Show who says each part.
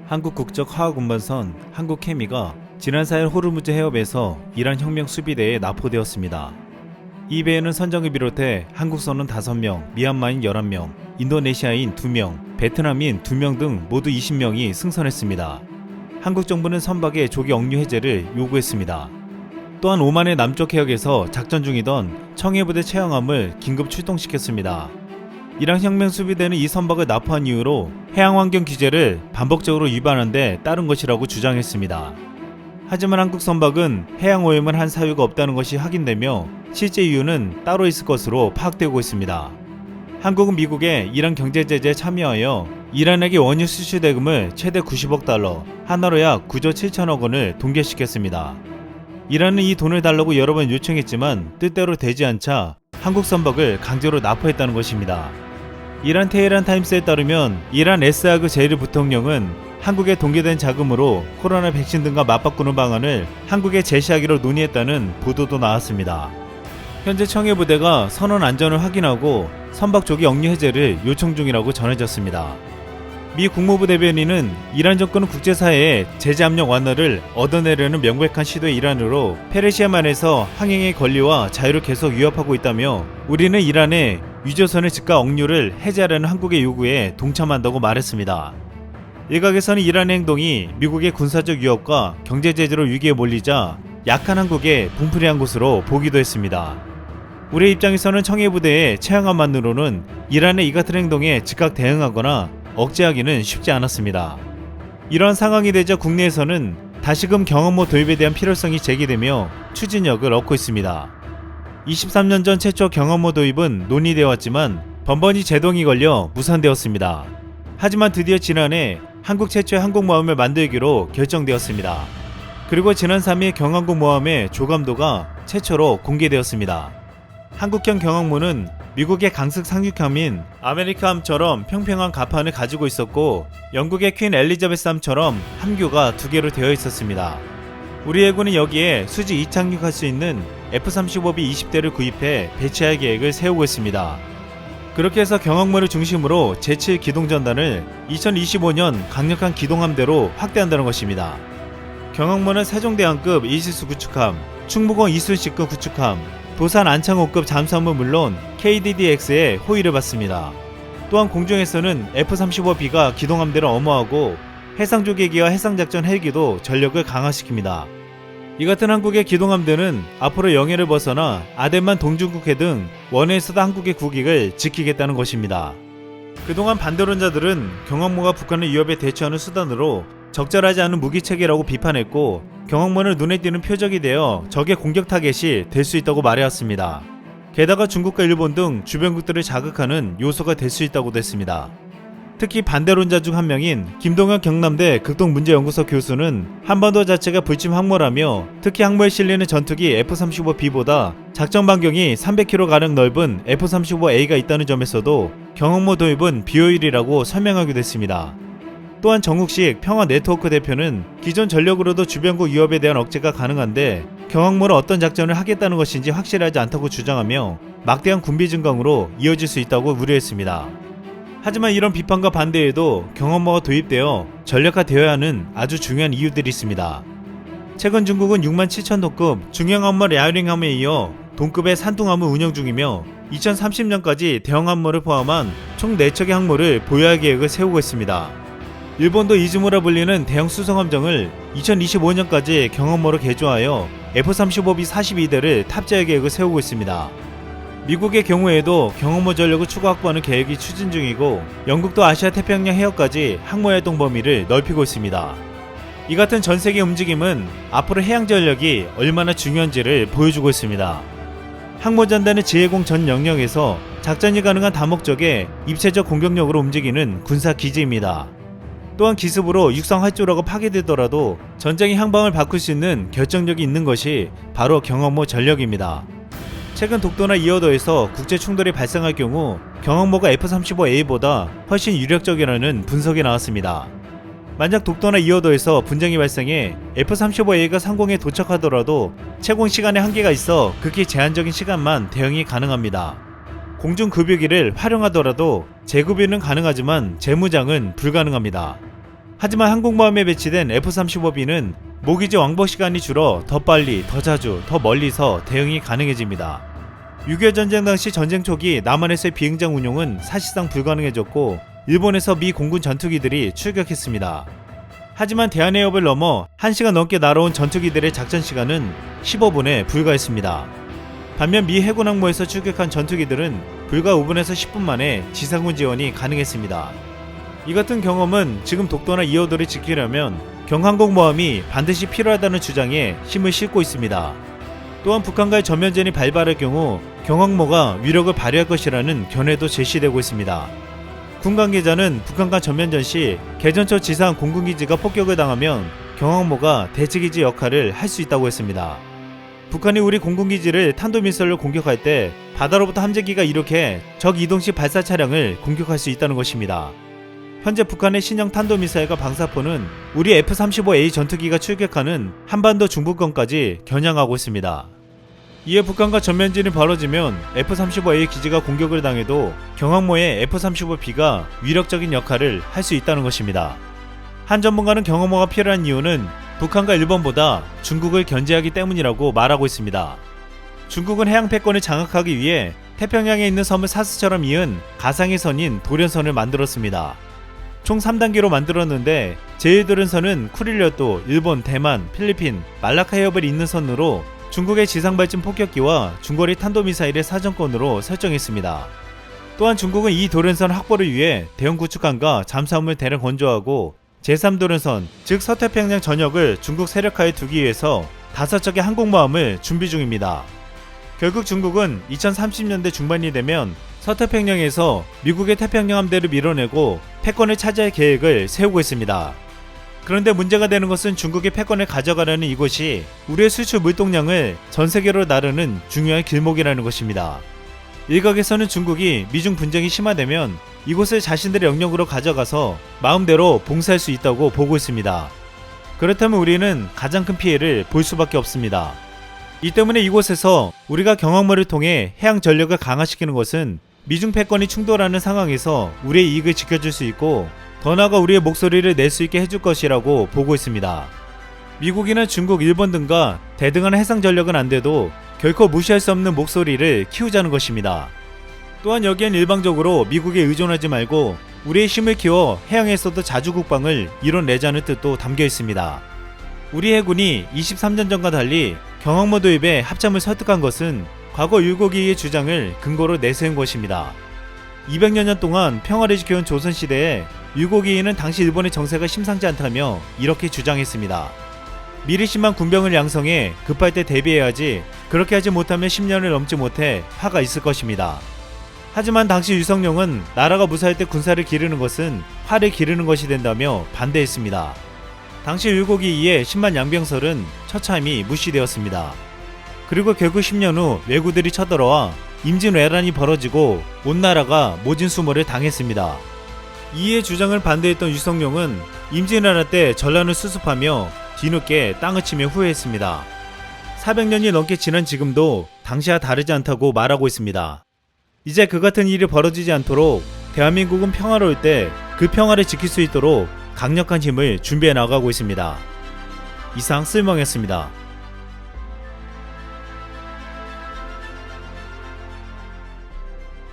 Speaker 1: 한국 국적 화학운반선 한국해미가 지난 4일 호르무즈 해협에서 이란 혁명 수비대에 납포되었습니다. 이 배에는 선장을 비롯해 한국선원 5명, 미얀마인 11명, 인도네시아인 2명, 베트남인 2명 등 모두 20명이 승선했습니다. 한국 정부는 선박의 조기 억류 해제를 요구했습니다. 또한 오만의 남쪽 해역에서 작전 중이던 청해부대 채양함을 긴급 출동시켰습니다. 이란 혁명 수비대는 이 선박을 납포한 이유로 해양환경 규제를 반복적으로 위반한 데 따른 것이라고 주장했습니다. 하지만 한국 선박은 해양오염을 한 사유가 없다는 것이 확인되며 실제 이유는 따로 있을 것으로 파악되고 있습니다. 한국은 미국의 이란 경제제재에 참여하여 이란에게 원유 수출 대금을 최대 90억 달러, 하나로 약 9조 7천억 원을 동결시켰습니다. 이란은 이 돈을 달라고 여러 번 요청했지만 뜻대로 되지 않자 한국 선박을 강제로 납포했다는 것입니다. 이란 테헤란 타임스에 따르면 이란 에스하그 제이르 부통령은 한국에 동기된 자금으로 코로나 백신 등과 맞바꾸는 방안을 한국에 제시하기로 논의했다는 보도도 나왔습니다. 현재 청해부대가 선원 안전을 확인하고 선박 조기 억류 해제를 요청 중이라고 전해졌습니다. 미 국무부 대변인은 이란 정권은 국제사회의 제재 압력 완화를 얻어내려는 명백한 시도의 일환으로 페르시아만에서 항행의 권리와 자유를 계속 위협하고 있다며 우리는 이란의 유조선의 즉각 억류를 해제하려는 한국의 요구에 동참한다고 말했습니다. 일각에서는 이란의 행동이 미국의 군사적 위협과 경제 제재로 위기에 몰리자 약한 한국에 분풀이한 것으로 보기도 했습니다. 우리의 입장에서는 청해부대의 채양함만으로는 이란의 이 같은 행동에 즉각 대응하거나 억제하기는 쉽지 않았습니다. 이러한 상황이 되자 국내에서는 다시금 경항모 도입에 대한 필요성이 제기되며 추진력을 얻고 있습니다. 23년 전 최초 경항모 도입은 논의되어 왔지만 번번이 제동이 걸려 무산되었습니다. 하지만 드디어 지난해 한국 최초의 항공모함을 만들기로 결정되었습니다. 그리고 지난 3일 경항공모함의 조감도가 최초로 공개되었습니다. 한국형 경항모는 미국의 강습 상륙함인 아메리카함처럼 평평한 갑판을 가지고 있었고 영국의 퀸 엘리자베스함처럼 함교가 2개로 되어 있었습니다. 우리 해군은 여기에 수직 이착륙할 수 있는 F-35B 20대를 구입해 배치할 계획을 세우고 있습니다. 그렇게 해서 경항모를 중심으로 제7 기동전단을 2025년 강력한 기동함대로 확대한다는 것입니다. 경항모는 세종대왕급 이시수 구축함, 충무공 이순신급 구축함, 도산 안창호급 잠수함은 물론 KDDX의 호위를 받습니다. 또한 공중에서는 F-35B가 기동함대로 엄호하고 해상조개기와 해상작전 헬기도 전력을 강화시킵니다. 이 같은 한국의 기동함대는 앞으로 영해를 벗어나 아덴만 동중국해 등 원해에서도 한국의 국익을 지키겠다는 것입니다. 그동안 반대론자들은 경항모가 북한의 위협에 대처하는 수단으로 적절하지 않은 무기체계라고 비판했고 경항모는 눈에 띄는 표적이 되어 적의 공격 타겟이 될 수 있다고 말해왔습니다. 게다가 중국과 일본 등 주변국들을 자극하는 요소가 될 수 있다고도 했습니다. 특히 반대론자 중 한 명인 김동현 경남대 극동문제연구소 교수는 한반도 자체가 불침 항모라며 특히 항모에 실리는 전투기 F-35B보다 작전 반경이 300km가량 넓은 F-35A가 있다는 점에서도 경항모 도입은 비효율이라고 설명하기도 했습니다. 또한 정욱식 평화네트워크 대표는 기존 전력으로도 주변국 위협에 대한 억제가 가능한데 경항모로 어떤 작전을 하겠다는 것인지 확실하지 않다고 주장하며 막대한 군비 증강으로 이어질 수 있다고 우려했습니다. 하지만 이런 비판과 반대에도 경항모가 도입되어 전력화되어야 하는 아주 중요한 이유들이 있습니다. 최근 중국은 67,000톤급 중형함모 랴오링함에 이어 동급의 산둥함을 운영 중이며 2030년까지 대형함모를 포함한 총 4척의 항모를 보유할 계획을 세우고 있습니다. 일본도 이즈모라 불리는 대형 수송함정을 2025년까지 경항모로 개조하여 F-35B 42대를 탑재할 계획을 세우고 있습니다. 미국의 경우에도 경항모 전력을 추가 확보하는 계획이 추진 중이고 영국도 아시아 태평양 해역까지 항모 활동 범위를 넓히고 있습니다. 이 같은 전 세계 움직임은 앞으로 해양 전력이 얼마나 중요한지를 보여주고 있습니다. 항모전단의 지해공 전 영역에서 작전이 가능한 다목적의 입체적 공격력으로 움직이는 군사 기지입니다. 또한 기습으로 육상 활주로가 파괴되더라도 전쟁의 향방을 바꿀 수 있는 결정력이 있는 것이 바로 경항모 전력입니다. 최근 독도나 이어도에서 국제 충돌이 발생할 경우 경항모가 F-35A보다 훨씬 유력적이라는 분석이 나왔습니다. 만약 독도나 이어도에서 분쟁이 발생해 F-35A가 상공에 도착하더라도 채공 시간에 한계가 있어 극히 제한적인 시간만 대응이 가능합니다. 공중급유기를 활용하더라도 재급유는 가능하지만 재무장은 불가능합니다. 하지만 항공모함에 배치된 F-35B는 모기지 왕복 시간이 줄어 더 빨리, 더 자주, 더 멀리서 대응이 가능해집니다. 6.25 전쟁 당시 전쟁 초기 남한에서의 비행장 운용은 사실상 불가능해졌고 일본에서 미 공군 전투기들이 출격했습니다. 하지만 대한해협을 넘어 1시간 넘게 날아온 전투기들의 작전 시간은 15분에 불과했습니다. 반면 미 해군 항모에서 출격한 전투기들은 불과 5분에서 10분 만에 지상군 지원이 가능했습니다. 이 같은 경험은 지금 독도나 이어도를 지키려면 경항공모함이 반드시 필요하다는 주장에 힘을 싣고 있습니다. 또한 북한과의 전면전이 발발할 경우 경항모가 위력을 발휘할 것이라는 견해도 제시되고 있습니다. 군 관계자는 북한과 전면전 시 개전초 지상 공군기지가 폭격을 당하면 경항모가 대치기지 역할을 할 수 있다고 했습니다. 북한이 우리 공군기지를 탄도미사일로 공격할 때 바다로부터 함재기가 이렇게 적 이동식 발사 차량을 공격할 수 있다는 것입니다. 현재 북한의 신형 탄도미사일과 방사포는 우리 F-35A 전투기가 출격하는 한반도 중부권까지 겨냥하고 있습니다. 이에 북한과 전면전이 벌어지면 F-35A 기지가 공격을 당해도 경항모의 F-35B가 위력적인 역할을 할 수 있다는 것입니다. 한 전문가는 경항모가 필요한 이유는 북한과 일본보다 중국을 견제하기 때문이라고 말하고 있습니다. 중국은 해양 패권을 장악하기 위해 태평양에 있는 섬을 사스처럼 이은 가상의 선인 도련선을 만들었습니다. 총 3단계로 만들었는데 제1도련선은 쿠릴리아도, 일본, 대만, 필리핀, 말라카 해협을 잇는 선으로 중국의 지상발진 폭격기와 중거리 탄도미사일의 사정권으로 설정했습니다. 또한 중국은 이 도련선 확보를 위해 대형 구축함과 잠수함을 대량 건조하고 제3도련선, 즉 서태평양 전역을 중국 세력하에 두기 위해서 5척의 항공모함을 준비 중입니다. 결국 중국은 2030년대 중반이 되면 서태평양에서 미국의 태평양 함대를 밀어내고 패권을 차지할 계획을 세우고 있습니다. 그런데 문제가 되는 것은 중국이 패권을 가져가려는 이곳이 우리의 수출 물동량을 전 세계로 나르는 중요한 길목이라는 것입니다. 일각에서는 중국이 미중 분쟁이 심화되면 이곳을 자신들의 영역으로 가져가서 마음대로 봉쇄할 수 있다고 보고 있습니다. 그렇다면 우리는 가장 큰 피해를 볼 수밖에 없습니다. 이 때문에 이곳에서 우리가 경항모를 통해 해양 전력을 강화시키는 것은 미중 패권이 충돌하는 상황에서 우리의 이익을 지켜줄 수 있고 더 나아가 우리의 목소리를 낼 수 있게 해줄 것이라고 보고 있습니다. 미국이나 중국, 일본 등과 대등한 해상 전력은 안 돼도 결코 무시할 수 없는 목소리를 키우자는 것입니다. 또한 여기엔 일방적으로 미국에 의존하지 말고 우리의 힘을 키워 해양에서도 자주 국방을 이뤄내자는 뜻도 담겨 있습니다. 우리 해군이 23년 전과 달리 경항모 도입에 합참을 설득한 것은 과거 율곡이의 주장을 근거로 내세운 것입니다. 200여 년 동안 평화를 지켜온 조선시대에 율곡이는 당시 일본의 정세가 심상치 않다며 이렇게 주장했습니다. 미리 10만 군병을 양성해 급할 때 대비해야지 그렇게 하지 못하면 10년을 넘지 못해 화가 있을 것입니다. 하지만 당시 유성룡은 나라가 무사할 때 군사를 기르는 것은 화를 기르는 것이 된다며 반대했습니다. 당시 율곡이 이에 10만 양병설은 처참히 무시되었습니다. 그리고 결국 10년 후 왜구들이 쳐들어와 임진왜란이 벌어지고 온 나라가 모진수모를 당했습니다. 이의 주장을 반대했던 유성룡은 임진왜란 때 전란을 수습하며 뒤늦게 땅을 치며 후회했습니다. 400년이 넘게 지난 지금도 당시와 다르지 않다고 말하고 있습니다. 이제 그 같은 일이 벌어지지 않도록 대한민국은 평화로울 때 그 평화를 지킬 수 있도록 강력한 힘을 준비해 나가고 있습니다. 이상 쓸멍이었습니다.